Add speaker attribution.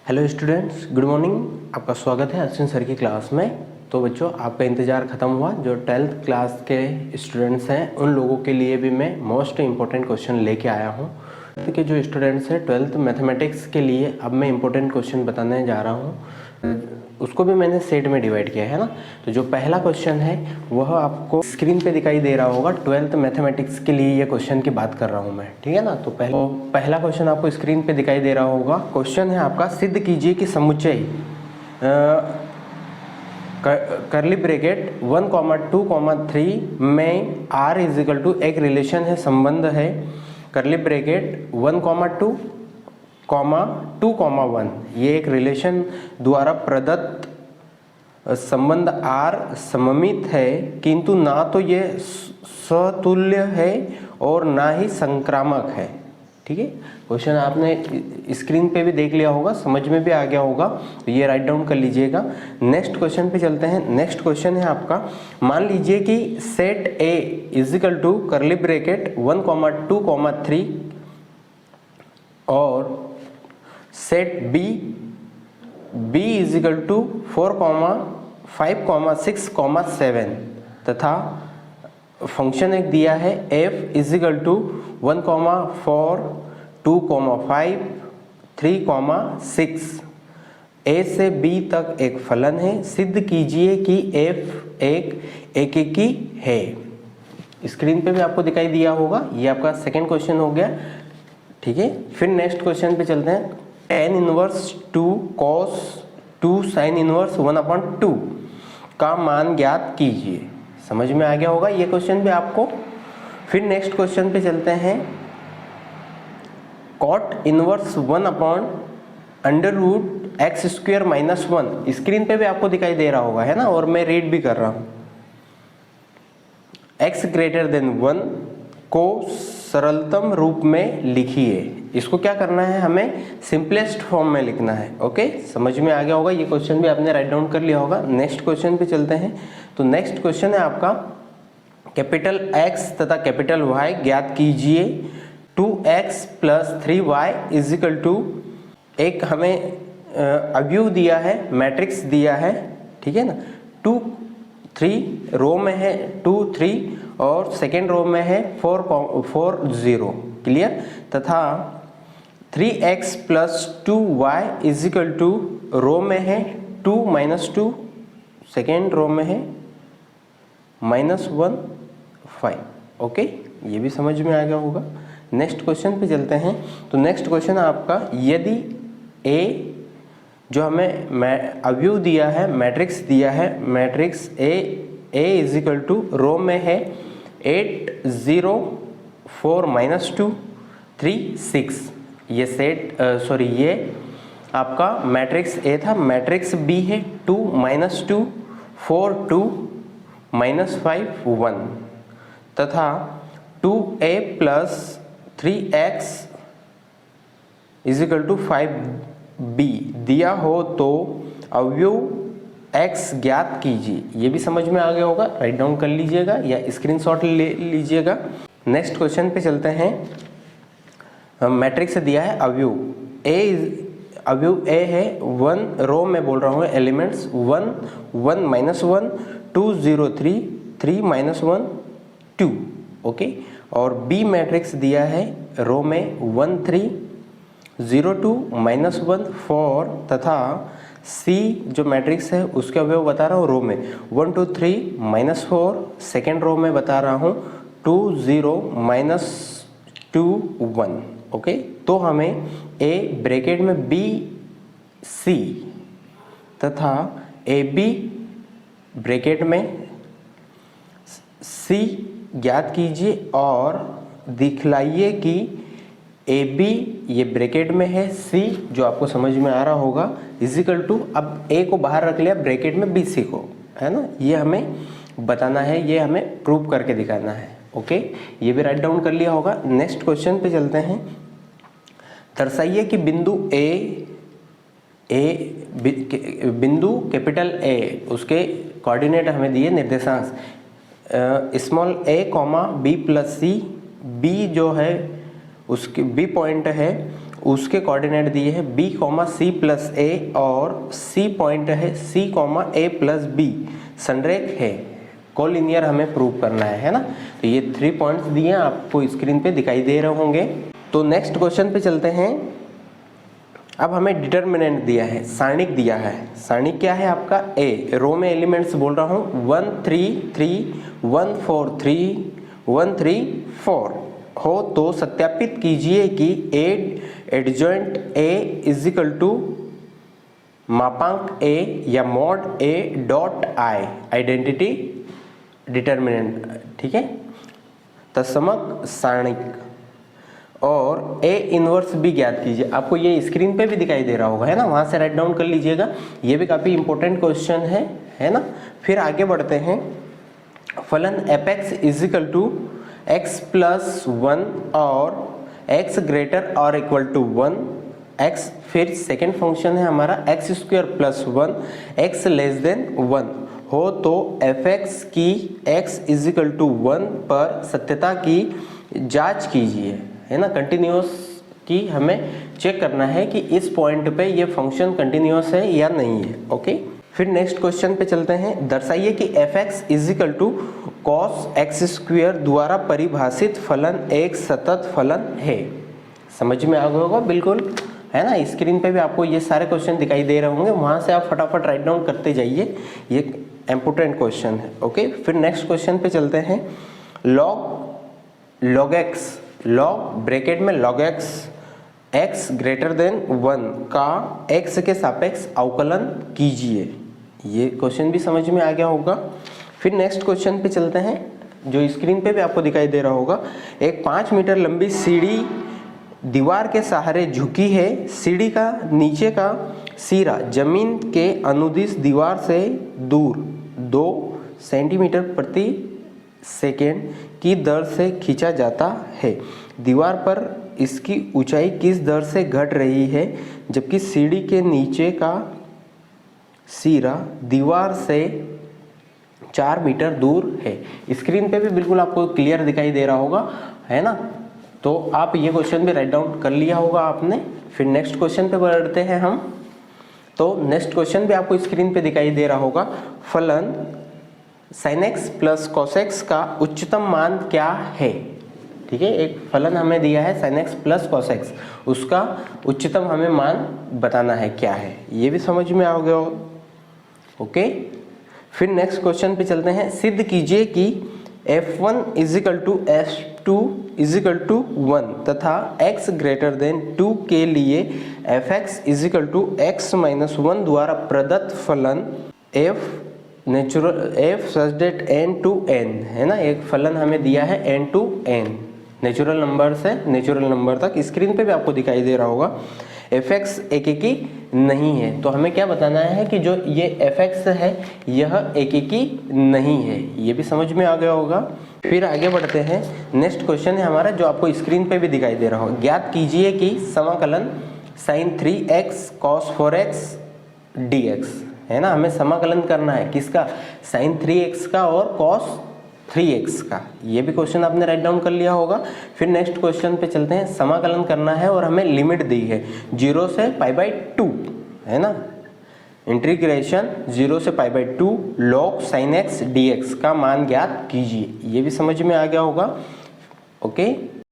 Speaker 1: Hello students, good morning. आपका स्वागत है अश्विन सर की क्लास में। तो बच्चों, आपका इंतज़ार ख़त्म हुआ। जो 12th क्लास के स्टूडेंट्स हैं उन लोगों के लिए भी मैं मोस्ट इम्पोर्टेंट क्वेश्चन लेके आया हूँ। कि जो स्टूडेंट्स हैं 12th मैथमेटिक्स के लिए अब मैं इम्पोर्टेंट क्वेश्चन बताने जा रहा हूँ। उसको भी मैंने सेट में डिवाइड किया है ना। तो जो पहला क्वेश्चन है वह आपको स्क्रीन पे दिखाई दे रहा होगा। 12th मैथमेटिक्स के लिए ये क्वेश्चन की बात कर रहा हूँ मैं, ठीक है ना। तो पहला क्वेश्चन आपको स्क्रीन पे दिखाई दे रहा होगा। क्वेश्चन है आपका, सिद्ध कीजिए कि समुच्चय करली ब्रैकेट 1, 2, 3 में R इजिकल टू एक रिलेशन है, संबंध है। करली ब्रैकेट 1, 2, 2, 1 ये एक रिलेशन द्वारा प्रदत्त संबंध R सममित है, किंतु ना तो ये सतुल्य है और ना ही संक्रामक है। ठीक है, क्वेश्चन आपने स्क्रीन पे भी देख लिया होगा, समझ में भी आ गया होगा, तो ये राइट डाउन कर लीजिएगा। नेक्स्ट क्वेश्चन पे चलते हैं। नेक्स्ट क्वेश्चन है आपका, मान लीजिए कि set A equal to curly bracket 1, 2, 3 और सेट B इजिकल टू 4, 5, 6, 7 तथा फंक्शन एक दिया है f इजिकल टू 1, 4, 2, 5, 3, 6 a से b तक एक फलन है। सिद्ध कीजिए कि f एक एकेकी है। स्क्रीन पे भी आपको दिखाई दिया होगा। ये आपका सेकंड क्वेश्चन हो गया, ठीक है। फिर नेक्स्ट क्वेश्चन पे चलते हैं। tan inverse 2 cos 2 sin inverse 1/2 का मान ज्ञात कीजिए। समझ में आ गया होगा ये क्वेश्चन भी आपको। फिर नेक्स्ट क्वेश्चन पे चलते हैं। cot इनवर्स 1/√x² - 1 स्क्रीन पे भी आपको दिखाई दे रहा होगा, है ना, और मैं रीड भी कर रहा हूं। x ग्रेटर देन 1 को सरलतम रूप में लिखिए। इसको क्या करना है, हमें सिंपलेस्ट फॉर्म में लिखना है। ओके, समझ में आ गया होगा। ये क्वेश्चन भी आपने राइट डाउन कर लिया होगा। नेक्स्ट क्वेश्चन पे चलते हैं। तो नेक्स्ट क्वेश्चन है आपका, कैपिटल X तथा कैपिटल Y ज्ञात कीजिए। 2x + 3y इजिकल टू एक हमें अवयव दिया है, मैट्रिक्स दिया है, ठीक है ना। 2, 3 रो में है 2, 3 और सेकेंड रो में है 4, 4, 0 क्लियर। तथा 3x + 2y इजिकल टू रो में है 2, -2 सेकेंड रो में है -1, 5। ओके, ये भी समझ में आ गया होगा। नेक्स्ट क्वेश्चन पे चलते हैं। तो नेक्स्ट क्वेश्चन है आपका, यदि A जो हमें अवयव दिया है, मैट्रिक्स दिया है, मैट्रिक्स A इजिकल टू रो में है 8, 0, 4, -2, 3, 6 ये ये आपका मैट्रिक्स A था। मैट्रिक्स B है 2, -2, 4, 2, -5, 1 तथा 2a + 3x is equal to 5b दिया हो तो अवयव x ज्ञात कीजिए। ये भी समझ में आ गया होगा, राइट डाउन कर लीजिएगा या स्क्रीनशॉट ले लीजिएगा। नेक्स्ट क्वेश्चन पे चलते हैं। मैट्रिक्स दिया है अवयव A है 1 रो में बोल रहा हूँ, एलिमेंट्स 1, 1, -1, 2, 0, 3, 3, -1, 2 ओके। और B मैट्रिक्स दिया है रो में 1, 3, 0, 2, -1, 4 तथा C जो मैट्रिक्स है उसके अवयव बता रहा हूँ रो में 1, 2, 3, -4 सेकेंड रो में बता रहा हूँ 2, 0, -2, 1 ओके। तो हमें A ब्रैकेट में BC तथा AB ब्रैकेट में C ज्ञात कीजिए और दिखलाइए कि AB ये ब्रैकेट में है, C जो आपको समझ में आ रहा होगा इजिकल टू, अब A को बाहर रख लिया ब्रैकेट में BC को, है ना। ये हमें बताना है, ये हमें प्रूव करके दिखाना है। ओके, ये भी राइट डाउन कर लिया होगा। नेक्स्ट क्वेश्चन पे चलते हैं। दर्शाइए कि बिंदु कैपिटल A उसके कोऑर्डिनेट हमें दिए, निर्देशांक small a, B + C, B जो है उसकी B पॉइंट है उसके कोऑर्डिनेट दिए हैं b, c प्लस a और c पॉइंट है c, a प्लस b संरेख है, कोलिनियर हमें प्रूव करना है ना। तो ये 3 पॉइंट्स दिए हैं, आपको स्क्रीन पे दिखाई दे रहे होंगे। तो नेक्स्ट क्वेश्चन पे चलते हैं। अब हमें डिटर्मिनेंट दिया है, सारणिक दिया है। सारणिक क्या है आपका? ए, रो में एलिमेंट्स बोल रहा हूँ 1 3 3 1 4 3 1 3 4 हो तो सत्यापित कीजिए कि adjoint A is equal to मापांक ए या mod A dot I, identity determinant, ठीक है, तत्समक सारणिक, और ए इनवर्स भी ज्ञात कीजिए। आपको ये स्क्रीन पे भी दिखाई दे रहा होगा, है ना, वहां से राइट डाउन कर लीजिएगा। ये भी काफी इंपॉर्टेंट क्वेश्चन है ना। फिर आगे बढ़ते हैं। फलन F X is equal to X plus 1 और एक्स ग्रेटर और इक्वल टू 1 एक्स, फिर सेकेंड फंक्शन है हमारा X square plus 1 X less than 1 हो तो एफ एक्स की एक्स इज इक्वल टू 1 पर सत्यता की जांच कीजिए, है ना। कंटिन्यूअस की हमें चेक करना है कि इस पॉइंट पे ये फंक्शन कंटिन्यूअस है या नहीं है, ओके। फिर नेक्स्ट क्वेश्चन पे चलते हैं। दर्शाइए कि F X is equal to cos X square द्वारा परिभाषित फलन एक सतत फलन है। समझ में आ गया होगा बिल्कुल, है ना। स्क्रीन पे भी आपको ये सारे क्वेश्चन दिखाई दे रहे होंगे, वहां से आप फटाफट राइट डाउन करते जाइए, ये इंपॉर्टेंट क्वेश्चन है, ओके। फिर नेक्स्ट क्वेश्चन पे चलते हैं। लॉग एक्स, लॉग ब्रैकेट में log x x greater than 1 का एक्स के सापेक्ष अवकलन कीजिए। ये क्वेश्चन भी समझ में आ गया होगा। फिर नेक्स्ट क्वेश्चन पे चलते हैं, जो स्क्रीन पे भी आपको दिखाई दे रहा होगा। एक 5 मीटर लंबी सीढ़ी दीवार के सहारे झुकी है। सीढ़ी का नीचे का सिरा जमीन के अनुदिश दीवार से दूर 2 सेंटीमीटर प्रति सेकेंड की दर से खींचा जाता है। दीवार पर इसकी ऊंचाई किस दर से घट रही है, जबकि सीढ़ी के नीचे का सिरा दीवार से 4 मीटर दूर है। स्क्रीन पे भी बिल्कुल आपको क्लियर दिखाई दे रहा होगा, है ना। तो आप ये क्वेश्चन भी राइट डाउन कर लिया होगा आपने। फिर नेक्स्ट क्वेश्चन पे बढ़ते हैं हम। तो नेक्स्ट क्वेश्चन भी आपको स्क्रीन पे दिखाई दे रहा होगा। फलन sin x plus cos x का उच्चतम मान क्या है? ठीक है, एक फलन हमें दिया है sin x plus cos x, उसका उच्चतम हमें मान बताना है क्या है। ये भी समझ में आ गया, ओके। फिर नेक्स्ट क्वेश्चन पे चलते हैं। सिद्ध कीजिए कि f1 is equal to f2 is equal to 1 तथा x ग्रेटर देन 2 के लिए fx is equal to x minus 1 द्वारा प्रदत्त फलन f natural f such that n to n, है ना। एक फलन हमें दिया है n to n, natural number से नेचुरल नंबर तक। स्क्रीन पे भी आपको दिखाई दे रहा होगा। fx एकेकी नहीं है, तो हमें क्या बताना है कि जो ये fx है यह एकेकी नहीं है। ये भी समझ में आ गया होगा। फिर आगे बढ़ते हैं। नेक्स्ट क्वेश्चन है हमारा, जो आपको स्क्रीन पे भी दिखाई दे रहा होगा। ज्ञात कीजिए कि समाकलन sin 3x cos 4x dx, है ना। हमें समाकलन करना है किसका? sin 3x का और cos 3x का। ये भी क्वेश्चन आपने राइट डाउन कर लिया होगा। फिर नेक्स्ट क्वेश्चन पे चलते हैं। समाकलन करना है और हमें लिमिट दी है 0 से π/2, है ना। इंटीग्रेशन 0 से π/2 log sin x dx का मान ज्ञात कीजिए। ये भी समझ में आ गया होगा, ओके।